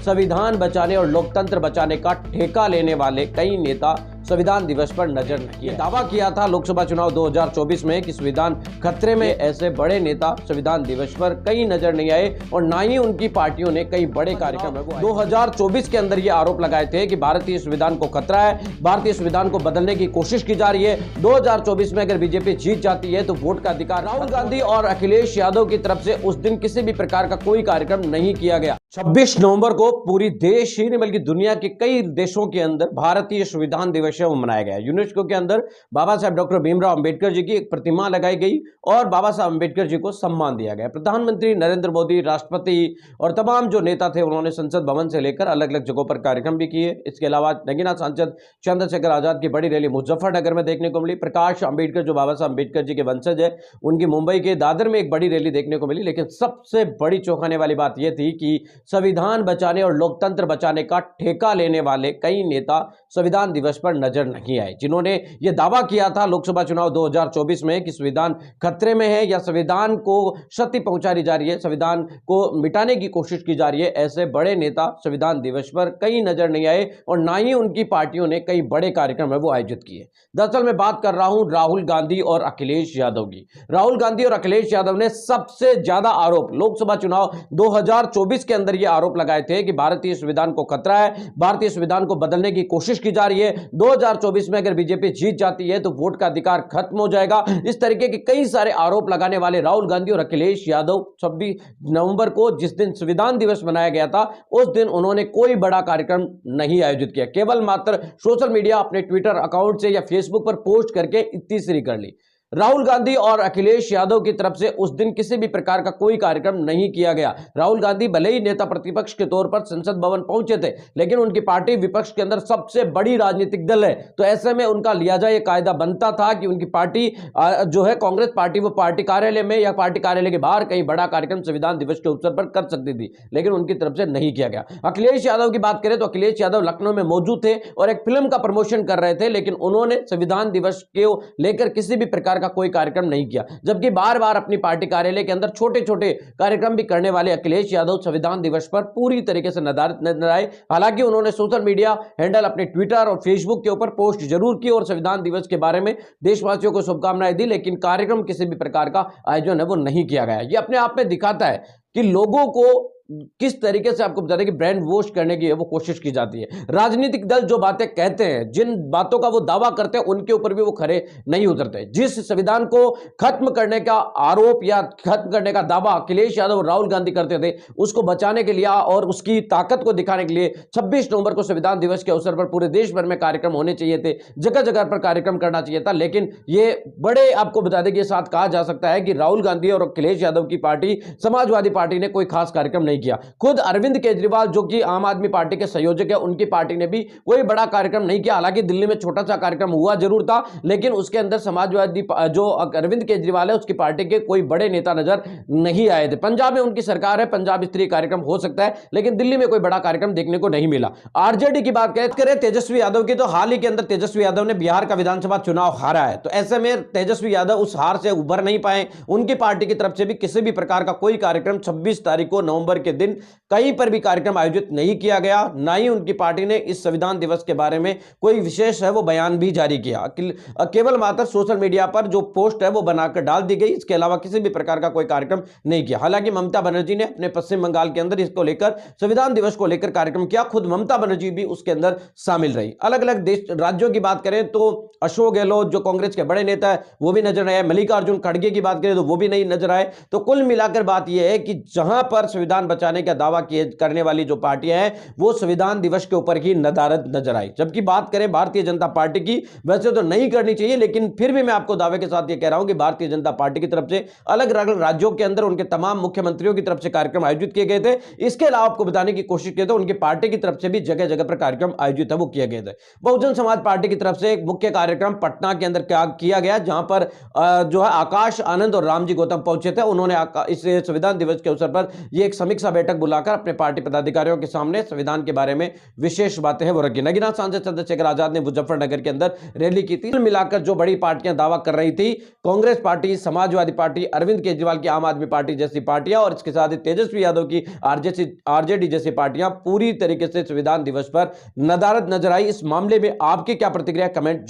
संविधान बचाने और लोकतंत्र बचाने का ठेका लेने वाले कई नेता संविधान दिवस पर नजर नहीं आए। दावा किया था लोकसभा चुनाव 2024 में कि संविधान खतरे में, ऐसे बड़े नेता संविधान दिवस पर कहीं नजर नहीं आए और ना ही उनकी पार्टियों ने कई बड़े कार्यक्रम 2024 के अंदर ये आरोप लगाए थे कि भारतीय संविधान को खतरा है, भारतीय संविधान को बदलने की कोशिश की जा रही है। 2024 में अगर बीजेपी जीत जाती है तो वोट का अधिकार। राहुल गांधी और अखिलेश यादव की तरफ से उस दिन किसी भी प्रकार का कोई कार्यक्रम नहीं किया गया। 26 नवंबर को पूरी देश ही नहीं बल्कि दुनिया के कई देशों के अंदर भारतीय संविधान दिवस मनाया गया। यूनेस्को के अंदर बाबा साहब डॉक्टर भीमराव अंबेडकर जी की एक प्रतिमा लगाई गई और बाबा साहब अंबेडकर जी को सम्मान दिया गया। प्रधानमंत्री नरेंद्र मोदी, राष्ट्रपति और तमाम जो नेता थे उन्होंने संसद भवन से लेकर अलग अलग जगहों पर कार्यक्रम भी किए। इसके अलावा नगीना सांसद चंद्रशेखर आजाद की बड़ी रैली मुजफ्फरनगर में देखने को मिली। प्रकाश अंबेडकर जो बाबा साहब अंबेडकर जी के वंशज है, उनकी मुंबई के दादर में एक बड़ी रैली देखने को मिली। लेकिन सबसे बड़ी चौंकाने वाली बात यह थी कि संविधान बचाने और लोकतंत्र बचाने का ठेका लेने वाले कई नेता संविधान दिवस पर नजर नहीं आए, जिन्होंने यह दावा किया था लोकसभा चुनाव 2024 में कि संविधान खतरे में है या संविधान को क्षति पहुंचाई जा रही है, संविधान को मिटाने की कोशिश की जा रही है। ऐसे बड़े नेता संविधान दिवस पर कहीं नजर नहीं आए और ना ही उनकी पार्टियों ने कई बड़े कार्यक्रम है वो आयोजित किए। दरअसल मैं बात कर रहा हूं राहुल गांधी और अखिलेश यादव की। राहुल गांधी और अखिलेश यादव ने सबसे ज्यादा आरोप लोकसभा चुनाव 2024 के अंदर यह आरोप लगाए थे कि भारतीय संविधान को खतरा है, भारतीय संविधान को बदलने की कोशिश की जा रही है। 2024 में अगर बीजेपी जीत जाती है तो वोट का अधिकार खत्म हो जाएगा। इस तरीके के कई सारे आरोप लगाने वाले राहुल गांधी और अखिलेश यादव 26 नवंबर को जिस दिन संविधान दिवस मनाया गया था उस दिन उन्होंने कोई बड़ा कार्यक्रम नहीं आयोजित किया, केवल मात्र सोशल मीडिया अपने ट्विटर अकाउंट से या फेसबुक पर पोस्ट करके तीसरी कर ली। राहुल गांधी और अखिलेश यादव की तरफ से उस दिन किसी भी प्रकार का कोई कार्यक्रम नहीं किया गया। राहुल गांधी भले ही नेता प्रतिपक्ष के तौर पर संसद भवन पहुंचे थे, लेकिन उनकी पार्टी विपक्ष के अंदर सबसे बड़ी राजनीतिक दल है, तो ऐसे में उनका लिहाजा यह कायदा बनता था कि उनकी पार्टी जो है कांग्रेस पार्टी, वो पार्टी कार्यालय में या पार्टी कार्यालय के बाहर कहीं बड़ा कार्यक्रम संविधान दिवस के अवसर पर कर सकती थी, लेकिन उनकी तरफ से नहीं किया गया। अखिलेश यादव की बात करें तो अखिलेश यादव लखनऊ में मौजूद थे और एक फिल्म का प्रमोशन कर रहे थे, लेकिन उन्होंने संविधान दिवस को लेकर किसी भी प्रकार का कोई कार्यक्रम नहीं किया। जबकि बार बार अपनी पार्टी कार्यालय के अंदर छोटे छोटे कार्यक्रम भी करने वाले अखिलेश यादव संविधान दिवस पर पूरी तरीके से नदारद नजर आए। हालांकि उन्होंने सोशल मीडिया हैंडल अपने ट्विटर और फेसबुक के ऊपर पोस्ट जरूर की और संविधान दिवस के बारे में देशवासियों को शुभकामनाएं दी, लेकिन कार्यक्रम किसी भी प्रकार का आयोजन है वो नहीं किया गया। यह अपने आप में दिखाता है कि लोगों को किस तरीके से, आपको बता दें कि ब्रांड वॉश करने की वो कोशिश की जाती है। राजनीतिक दल जो बातें कहते हैं, जिन बातों का वो दावा करते हैं, उनके ऊपर भी वो खरे नहीं उतरते। जिस संविधान को खत्म करने का आरोप या खत्म करने का दावा अखिलेश यादव और राहुल गांधी करते थे, उसको बचाने के लिए और उसकी ताकत को दिखाने के लिए 26 नवंबर को संविधान दिवस के अवसर पर पूरे देश भर में कार्यक्रम होने चाहिए थे, जगह जगह पर कार्यक्रम करना चाहिए था। लेकिन ये बड़े, आपको बता दें कि साथ कहा जा सकता है कि राहुल गांधी और अखिलेश यादव की पार्टी समाजवादी पार्टी ने कोई खास कार्यक्रम नहीं किया। खुद अरविंद केजरीवाल जो कि आम आदमी पार्टी के संयोजक है, उनकी पार्टी ने भी कोई बड़ा कार्यक्रम नहीं किया। हालांकि दिल्ली में छोटा सा कार्यक्रम हुआ जरूर था, लेकिन उसके अंदर समाजवादी जो अरविंद केजरीवाल है उसकी पार्टी के कोई बड़े नेता नजर नहीं आए थे। पंजाब में उनकी सरकार है, पंजाब स्तरीय कार्यक्रम हो सकता है, लेकिन दिल्ली में कोई बड़ा कार्यक्रम देखने को नहीं मिला। आरजेडी की बात करें तेजस्वी यादव की, तो हाल ही के अंदर तेजस्वी यादव ने बिहार का विधानसभा चुनाव हारा है, तो ऐसे में तेजस्वी यादव उस हार से उभर नहीं पाए। उनकी पार्टी की तरफ से भी किसी भी प्रकार का कोई कार्यक्रम 26 तारीख को नवंबर के दिन कहीं पर भी कार्यक्रम आयोजित नहीं किया गया। ना ही उनकी पार्टी ने इस संविधान दिवस के बारे में कोई विशेष है वो बयान भी जारी किया। केवल मात्र सोशल मीडिया पर जो पोस्ट है वो बनाकर डाल दी गई, इसके अलावा किसी भी प्रकार का कोई कार्यक्रम नहीं किया। हालांकि ममता बनर्जी ने अपने पश्चिम बंगाल के अंदर इसको लेकर, संविधान दिवस को लेकर कार्यक्रम किया, खुद ममता बनर्जी भी उसके अंदर शामिल रही। अलग अलग देश राज्यों की बात करें तो अशोक गहलोत जो कांग्रेस के बड़े नेता है वो भी नजर आए, मल्लिकार्जुन खड़गे की बात करें तो वो भी नहीं नजर आए। तो कुल मिलाकर बात यह है कि जहां पर संविधान बचाने का दावा करने वाली जो पार्टियां हैं वो संविधान दिवस के ऊपर ही नदारद नजर आई। जबकि बात करें भारतीय जनता पार्टी की, वैसे तो नहीं करनी चाहिए, लेकिन फिर भी मैं आपको दावे के साथ ये कह रहा हूं कि भारतीय जनता पार्टी की तरफ से अलग अलग राज्यों के अंदर उनके तमाम मुख्यमंत्रियों की तरफ से कार्यक्रम आयोजित किए गए थे। इसके अलावा आपको बताने की कोशिश की तो उनकी पार्टी की तरफ से भी जगह जगह पर कार्यक्रम आयोजित है वो किए गए थे। बहुजन समाज पार्टी की तरफ से एक मुख्य कार्यक्रम पटना के अंदर किया गया, जहां पर जो है आकाश आनंद और रामजी गौतम पहुंचे थे। उन्होंने इस संविधान दिवस के अवसर पर यह एक समीक्षा समीक्षा बैठक बुलाकर अपने पार्टी पदाधिकारियों के सामने संविधान के बारे में विशेष बातें हैं वो रखी। नगीना सांसद चंद्रशेखर आजाद ने मुजफ्फरनगर के अंदर रैली की थी। कुल मिलाकर जो बड़ी पार्टियां दावा कर रही थी, कांग्रेस पार्टी, समाजवादी पार्टी, अरविंद केजरीवाल की आम आदमी पार्टी जैसी पार्टियां और इसके साथ ही तेजस्वी यादव की आरजेडी जैसी पार्टियां पूरी तरीके से संविधान दिवस पर नदारद नजर आई। इस मामले में आपकी क्या प्रतिक्रिया, कमेंट